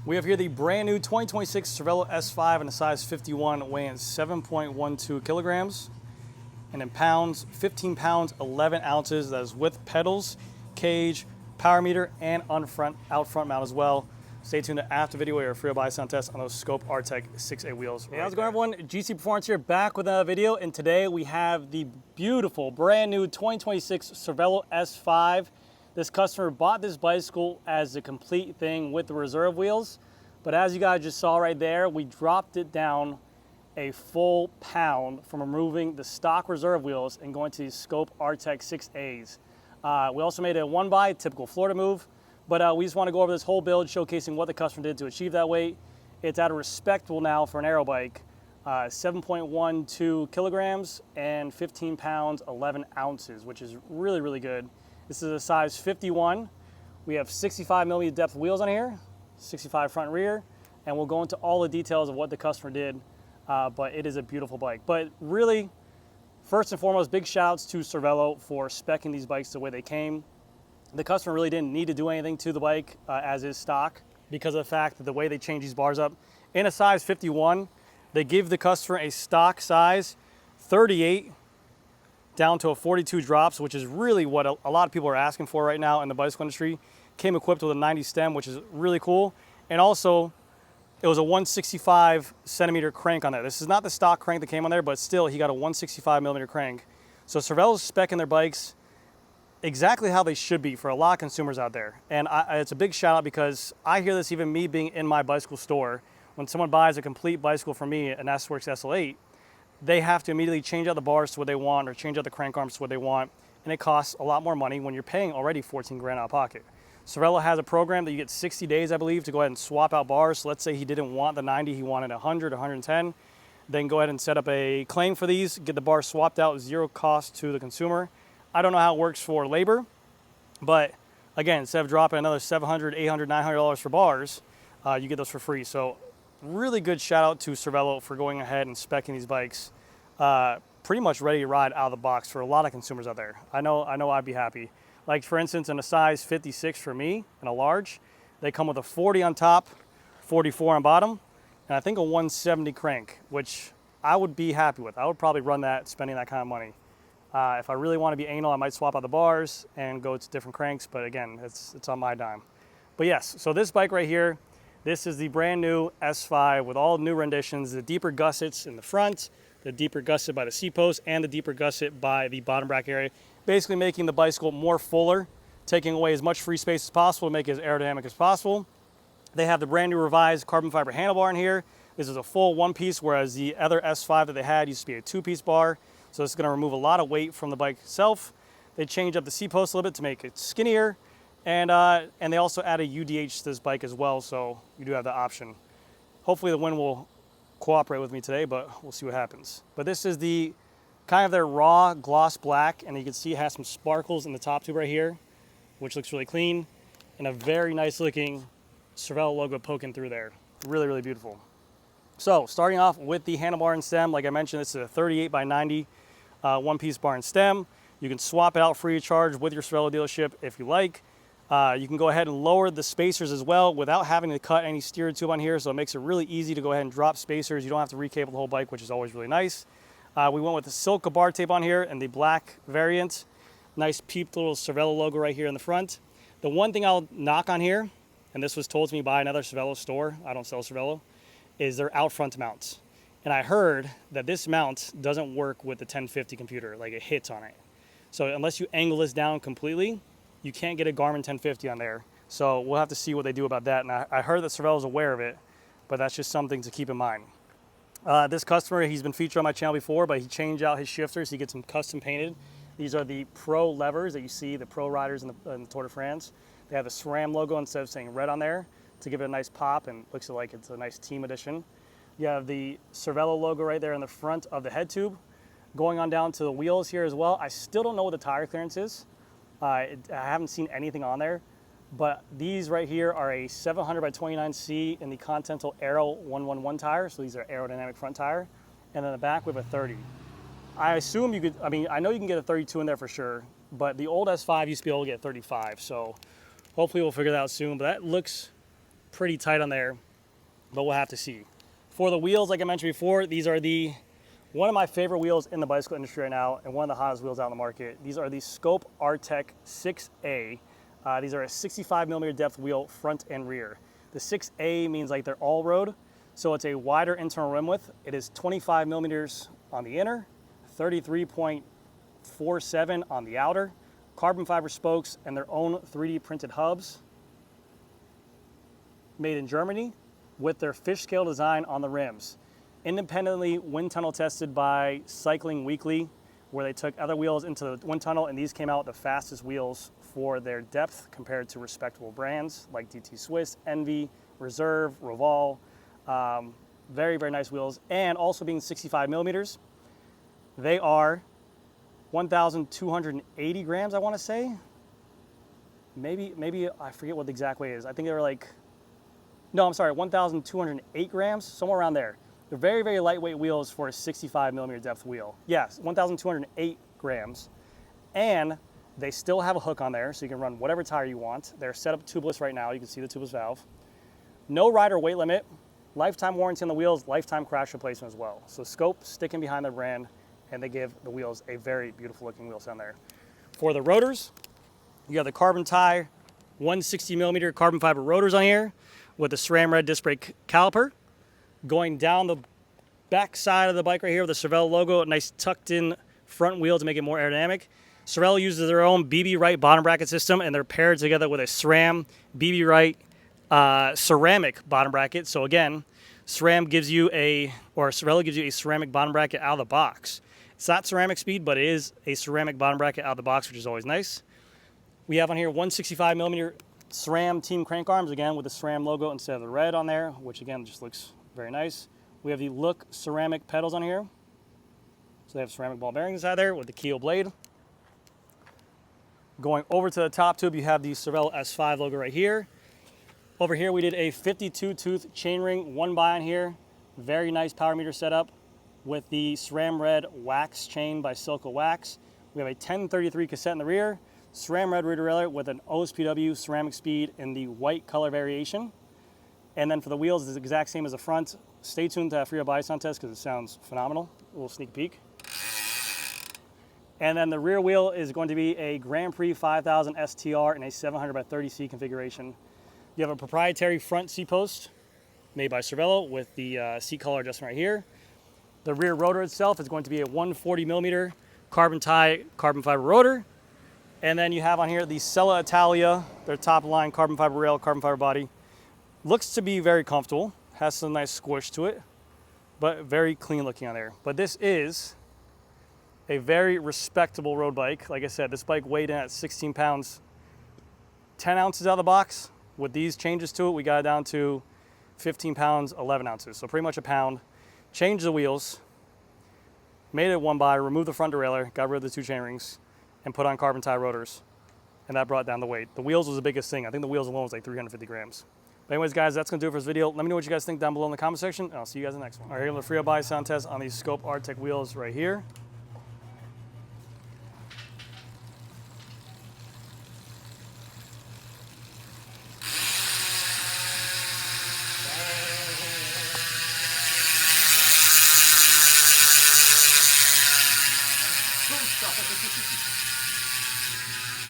We have here the brand new 2026 CERVELO S5 in a size 51, weighing 7.12 kilograms. And in pounds, 15 pounds, 11 ounces. That is with pedals, cage, power meter, and out front mount as well. Stay tuned to after video or free buy sound test on those Scope Artec 6A wheels. Hey, how's it going, everyone? GC Performance here, back with another video. And today we have the beautiful, brand new 2026 CERVELO S5. This customer bought this bicycle as a complete thing with the reserve wheels. But as you guys just saw right there, we dropped it down a full pound from removing the stock reserve wheels and going to these Scope Artec 6As. We also made a one by, typical Florida move, but we just want to go over this whole build, showcasing what the customer did to achieve that weight. It's at a respectable now for an aero bike, 7.12 kilograms and 15 pounds, 11 ounces, which is really, really good. This is a size 51. We have 65 millimeter depth wheels on here, 65 front and rear, and we'll go into all the details of what the customer did, but it is a beautiful bike. But really, first and foremost, big shout outs to CERVELO for speccing these bikes the way they came. The customer really didn't need to do anything to the bike as is stock, because of the fact that the way they change these bars up. In a size 51, they give the customer a stock size 38 down to a 42 drops, which is really what a lot of people are asking for right now in the bicycle industry. Came equipped with a 90 stem, which is really cool. And also, it was a 165 centimeter crank on there. This is not the stock crank that came on there, but still, he got a 165 millimeter crank. So CERVELO's speccing their bikes exactly how they should be for a lot of consumers out there. And it's a big shout out, because I hear this even me being in my bicycle store. When someone buys a complete bicycle from me, an S-Works SL8, they have to immediately change out the bars to what they want or change out the crank arms to what they want. And it costs a lot more money when you're paying already 14 grand out of pocket. CERVELO has a program that you get 60 days, I believe, to go ahead and swap out bars. So let's say he didn't want the 90, he wanted 100, 110. Then go ahead and set up a claim for these, get the bars swapped out, zero cost to the consumer. I don't know how it works for labor, but again, instead of dropping another $700, $800, $900 for bars, you get those for free. So really good shout out to CERVELO for going ahead and speccing these bikes pretty much ready to ride out of the box for a lot of consumers out there. I know I'd be happy. Like, for instance, in a size 56 for me, in a large, they come with a 40 on top, 44 on bottom, and I think a 170 crank, which I would be happy with. I would probably run that, spending that kind of money. If I really want to be anal, I might swap out the bars and go to different cranks, but again, it's on my dime. But yes, so this bike right here, this is the brand new S5 with all new renditions, the deeper gussets in the front, the deeper gusset by the seat post, and the deeper gusset by the bottom bracket area, basically making the bicycle more fuller, taking away as much free space as possible to make it as aerodynamic as possible. They have the brand new revised carbon fiber handlebar in here. This is a full one piece, whereas the other S5 that they had used to be a two-piece bar. So it's gonna remove a lot of weight from the bike itself. They changed up the seat post a little bit to make it skinnier. And they also added UDH to this bike as well, so you do have the option. Hopefully the wind will cooperate with me today, but we'll see what happens. But this is the kind of their raw gloss black, and you can see it has some sparkles in the top tube right here, which looks really clean, and a very nice looking CERVELO logo poking through there. Really, really beautiful. So starting off with the handlebar and stem, like I mentioned, this is a 38 by 90 one-piece bar and stem. You can swap it out free of charge with your CERVELO dealership if you like. You can go ahead and lower the spacers as well without having to cut any steer tube on here, so it makes it really easy to go ahead and drop spacers. You don't have to recable the whole bike, which is always really nice. We went with the silk bar tape on here and the black variant. Nice peeped little CERVELO logo right here in the front. The one thing I'll knock on here, and this was told to me by another CERVELO store, I don't sell CERVELO, is their out front mounts. And I heard that this mount doesn't work with the 1050 computer, like it hits on it. So unless you angle this down completely, you can't get a Garmin 1050 on there. So we'll have to see what they do about that. And I heard that CERVELO is aware of it, but that's just something to keep in mind. This customer, he's been featured on my channel before, but he changed out his shifters. He gets them custom painted. These are the Pro levers that you see, the Pro riders in the Tour de France. They have the SRAM logo instead of saying red on there to give it a nice pop, and looks like it's a nice team edition. You have the CERVELO logo right there in the front of the head tube. Going on down to the wheels here as well. I still don't know what the tire clearance is. I haven't seen anything on there, but these right here are a 700 by 29C in the Continental AERO 111 tire. So these are aerodynamic front tire. And then the back we have a 30. I assume you could, I know you can get a 32 in there for sure, but the old S5 used to be able to get 35. So hopefully we'll figure that out soon, but that looks pretty tight on there, but we'll have to see. For the wheels, like I mentioned before, these are one of my favorite wheels in the bicycle industry right now, and one of the hottest wheels out in the market. These are the Scope Artec 6A. These are a 65 millimeter depth wheel, front and rear. The 6A means like they're all road, so it's a wider internal rim width. It is 25 millimeters on the inner, 33.47 on the outer, carbon fiber spokes, and their own 3D printed hubs, made in Germany, with their fish scale design on the rims. Independently wind tunnel tested by Cycling Weekly, where they took other wheels into the wind tunnel, and these came out the fastest wheels for their depth compared to respectable brands like DT Swiss, Envy, Reserve, Reval. Very, very nice wheels. And also being 65 millimeters, they are 1,280 grams, I want to say. Maybe I forget what the exact weight is. I think they were like, no, I'm sorry, 1,208 grams, somewhere around there. They're very, very lightweight wheels for a 65 millimeter depth wheel. Yes, 1,208 grams. And they still have a hook on there, so you can run whatever tire you want. They're set up tubeless right now. You can see the tubeless valve. No rider weight limit. Lifetime warranty on the wheels, lifetime crash replacement as well. So Scope sticking behind their brand, and they give the wheels a very beautiful looking wheel on there. For the rotors, you have the carbon tie, 160 millimeter carbon fiber rotors on here with the SRAM red disc brake caliper. Going down the back side of the bike right here with the CERVELO logo, a nice tucked in front wheel to make it more aerodynamic. CERVELO uses their own BB Right bottom bracket system, and they're paired together with a SRAM BB Right ceramic bottom bracket. So again, CERVELO gives you a ceramic bottom bracket out of the box. It's not ceramic speed, but it is a ceramic bottom bracket out of the box, which is always nice. We have on here 165 millimeter SRAM team crank arms, again with the SRAM logo instead of the red on there, which again just looks very nice. We have the Look ceramic pedals on here. So they have ceramic ball bearings inside there with the Keel blade. Going over to the top tube, you have the CERVELO S5 logo right here. Over here, we did a 52 tooth chainring 1x on here. Very nice power meter setup with the SRAM red wax chain by Silco Wax. We have a 1033 cassette in the rear, SRAM red rear derailleur with an OSPW ceramic speed in the white color variation. And then for the wheels, it's the exact same as the front. Stay tuned to that free body sound test because it sounds phenomenal. A little sneak peek. And then the rear wheel is going to be a Grand Prix 5000 STR in a 700x30C configuration. You have a proprietary front seat post made by CERVELO with the seat color adjustment right here. The rear rotor itself is going to be a 140 millimeter carbon tie, carbon fiber rotor. And then you have on here the Sella Italia, their top line carbon fiber rail, carbon fiber body. Looks to be very comfortable, has some nice squish to it, but very clean looking on there. But this is a very respectable road bike. Like I said, this bike weighed in at 16 pounds, 10 ounces out of the box. With these changes to it, we got it down to 15 pounds, 11 ounces. So pretty much a pound. Changed the wheels, made it 1x, removed the front derailleur, got rid of the two chainrings, and put on carbon tie rotors. And that brought down the weight. The wheels was the biggest thing. I think the wheels alone was like 350 grams. But anyways, guys, that's going to do it for this video. Let me know what you guys think down below in the comment section, and I'll see you guys in the next one. All right, here on the free body sound test on these Scope Artec wheels right here.